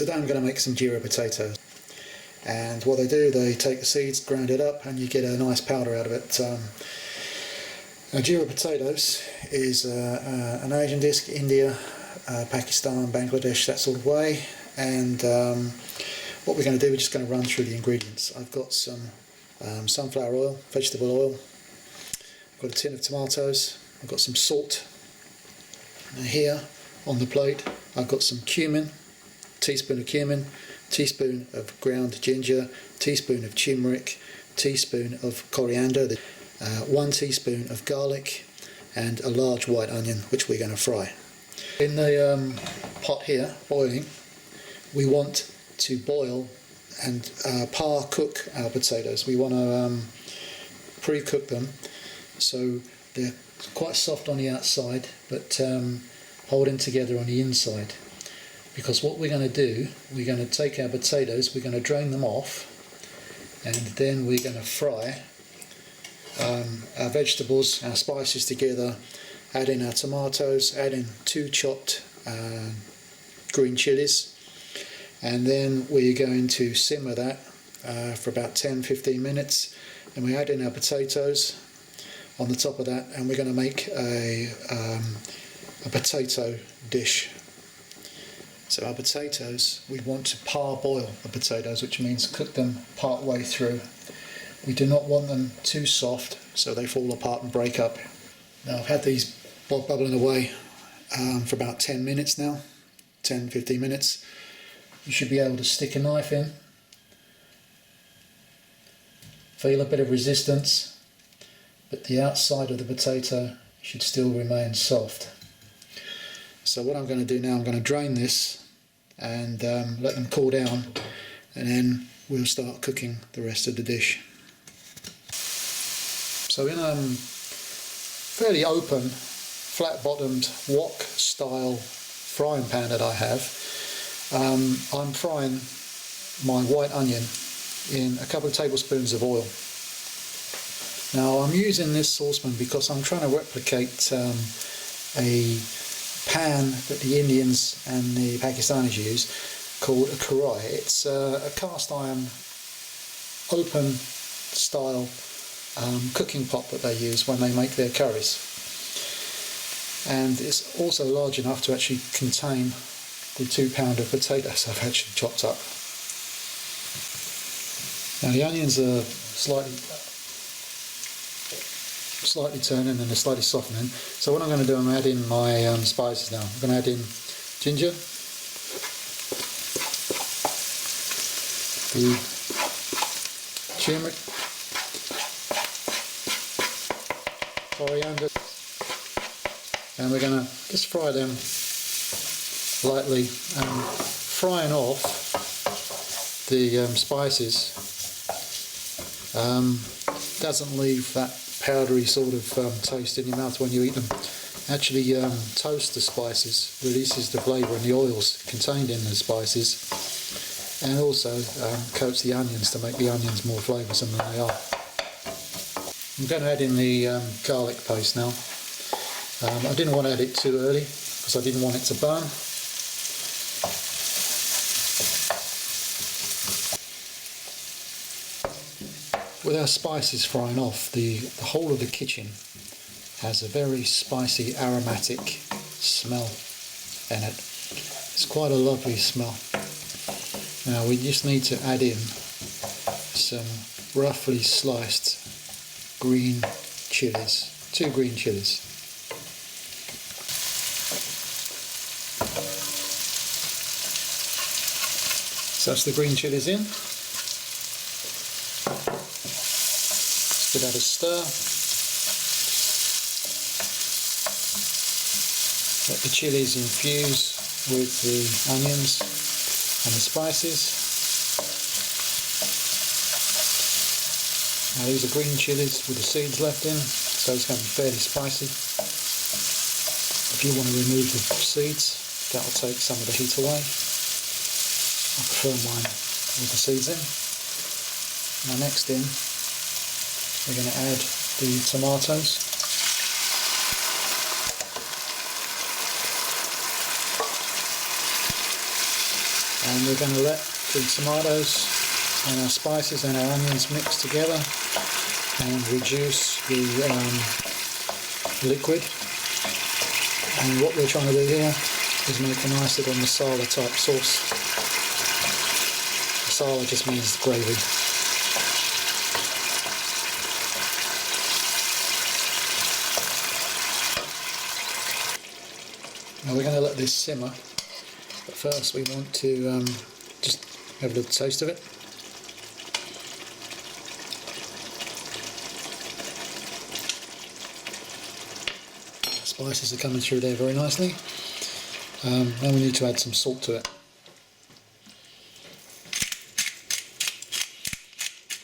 Today I'm going to make some Jeera potatoes, and what they do, they take the seeds, grind it up, and you get a nice powder out of it. Jeera potatoes is an Asian dish, India, Pakistan, Bangladesh, that sort of way. And what we're going to do, we're just going to run through the ingredients. I've got some sunflower oil, vegetable oil, I've got a tin of tomatoes, I've got some salt. Now here on the plate I've got some cumin, teaspoon of cumin, teaspoon of ground ginger, teaspoon of turmeric, teaspoon of coriander, 1 teaspoon of garlic, and a large white onion, which we're going to fry. In the pot here, boiling, we want to boil and par cook our potatoes. We want to pre-cook them so they're quite soft on the outside but holding together on the inside. Because what we're going to do, we're going to take our potatoes, we're going to drain them off, and then we're going to fry our vegetables, our spices together, add in our tomatoes, add in 2 chopped green chilies, and then we're going to simmer that for about 10-15 minutes, and we add in our potatoes on the top of that, and we're going to make a potato dish. So our potatoes, we want to parboil the potatoes, which means cook them part way through. We do not want them too soft so they fall apart and break up. Now I've had these bubbling away for about 10 minutes now, 10-15 minutes. You should be able to stick a knife in, feel a bit of resistance, but the outside of the potato should still remain soft. So what I'm going to do now, I'm going to drain this and let them cool down, and then we'll start cooking the rest of the dish. So in a fairly open, flat-bottomed wok style frying pan that I have, I'm frying my white onion in a couple of tablespoons of oil. Now I'm using this saucepan because I'm trying to replicate a pan that the Indians and the Pakistanis use called a karai. It's a cast iron open style cooking pot that they use when they make their curries, and it's also large enough to actually contain the 2 pound of potatoes I've actually chopped up. Now the onions are slightly turning and they're slightly softening, so what I'm going to do, I'm going to add in my spices now. I'm going to add in ginger, the turmeric, coriander, and we're going to just fry them lightly, frying off the spices doesn't leave that powdery sort of taste in your mouth when you eat them. Actually toast the spices, releases the flavour and the oils contained in the spices, and also coats the onions to make the onions more flavoursome than they are. I'm going to add in the garlic paste now. I didn't want to add it too early because I didn't want it to burn. With our spices frying off, the whole of the kitchen has a very spicy, aromatic smell in it. It's quite a lovely smell. Now we just need to add in some roughly sliced green chilies, 2 green chilies. So that's the green chilies in. Give that a stir. Let the chilies infuse with the onions and the spices. Now these are green chilies with the seeds left in, so it's going to be fairly spicy. If you want to remove the seeds, that will take some of the heat away. I prefer mine with the seeds in. Now next in, we're going to add the tomatoes. and we're going to let the tomatoes and our spices and our onions mix together and reduce the liquid. And what we're trying to do here is make a nice little masala type sauce. Masala just means gravy. Now we're going to let this simmer, but first we want to just have a little taste of it. Spices are coming through there very nicely. Now we need to add some salt to it.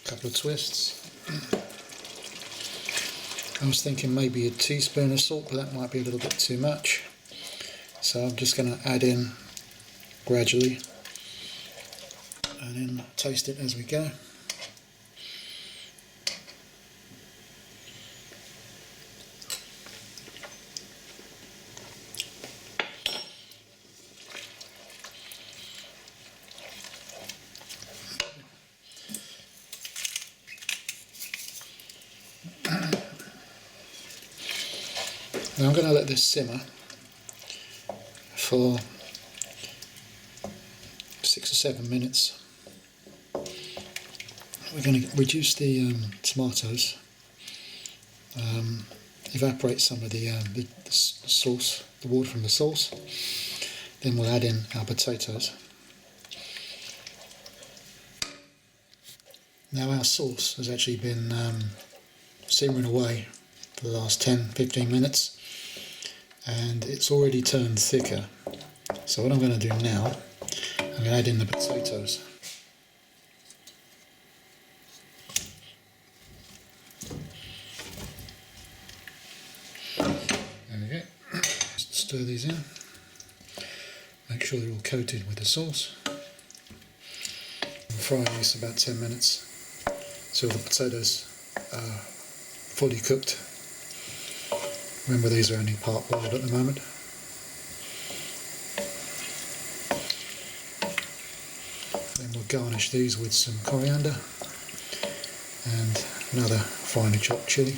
A couple of twists. I was thinking maybe a teaspoon of salt, but that might be a little bit too much. So I'm just going to add in gradually and then taste it as we go. Now I'm going to let this simmer for 6 or 7 minutes. We're going to reduce the tomatoes, evaporate some of the sauce, the water from the sauce, then we'll add in our potatoes. Now our sauce has actually been simmering away for the last 10-15 minutes, and it's already turned thicker. So what I'm going to do now, I'm going to add in the potatoes. There we go. Just stir these in. Make sure they're all coated with the sauce. I'm frying this about 10 minutes so the potatoes are fully cooked. Remember, these are only part boiled at the moment. Then we'll garnish these with some coriander and another finely chopped chilli.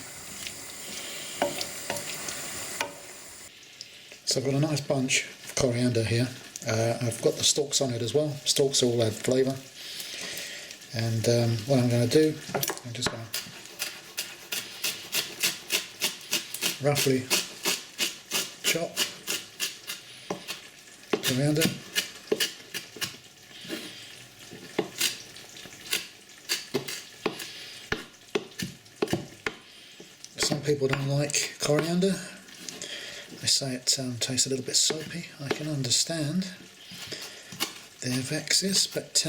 So I've got a nice bunch of coriander here. I've got the stalks on it as well. Stalks all add flavour. And what I'm going to do, I'm just going to roughly chop coriander. Some people don't like coriander. They say it tastes a little bit soapy. I can understand their vexes, but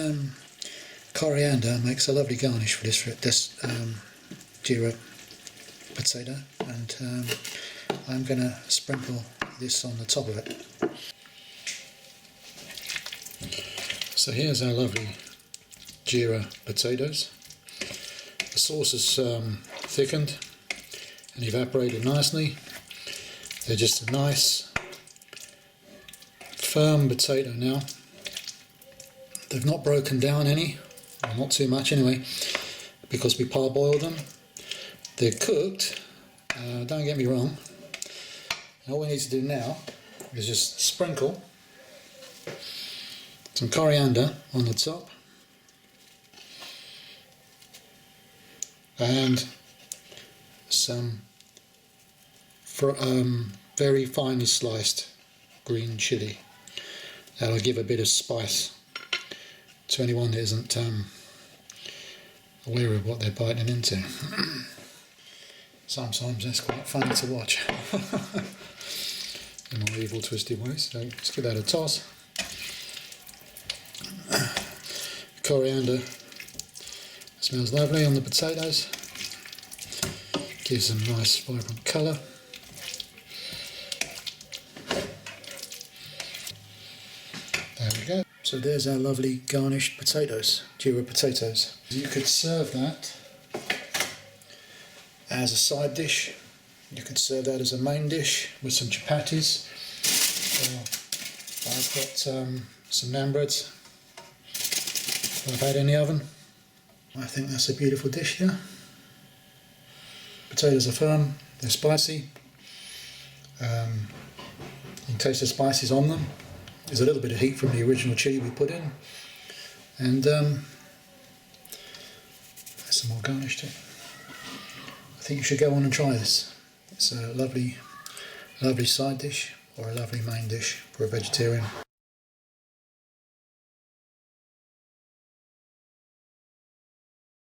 coriander makes a lovely garnish for this Jeera potato, and I'm going to sprinkle this on the top of it. So here's our lovely Jeera potatoes. The sauce is thickened and evaporated nicely. They're just a nice firm potato now. They've not broken down any, or not too much anyway, because we parboiled them. They're cooked, don't get me wrong. All we need to do now is just sprinkle some coriander on the top and some very finely sliced green chilli. That'll give a bit of spice to anyone that isn't aware of what they're biting into. Sometimes that's quite funny to watch in my evil twisted ways. So let's give that a toss. Coriander smells lovely on the potatoes, gives them a nice vibrant colour. There we go. So there's our lovely garnished potatoes, Jeera potatoes. You could serve that as a side dish. You could serve that as a main dish with some chapatis. I've got some naan breads I've had in the oven. I think that's a beautiful dish here. Potatoes are firm, they're spicy. You can taste the spices on them. There's a little bit of heat from the original chilli we put in. And there's some more garnish too. I think you should go on and try this. It's a lovely, lovely side dish or a lovely main dish for a vegetarian.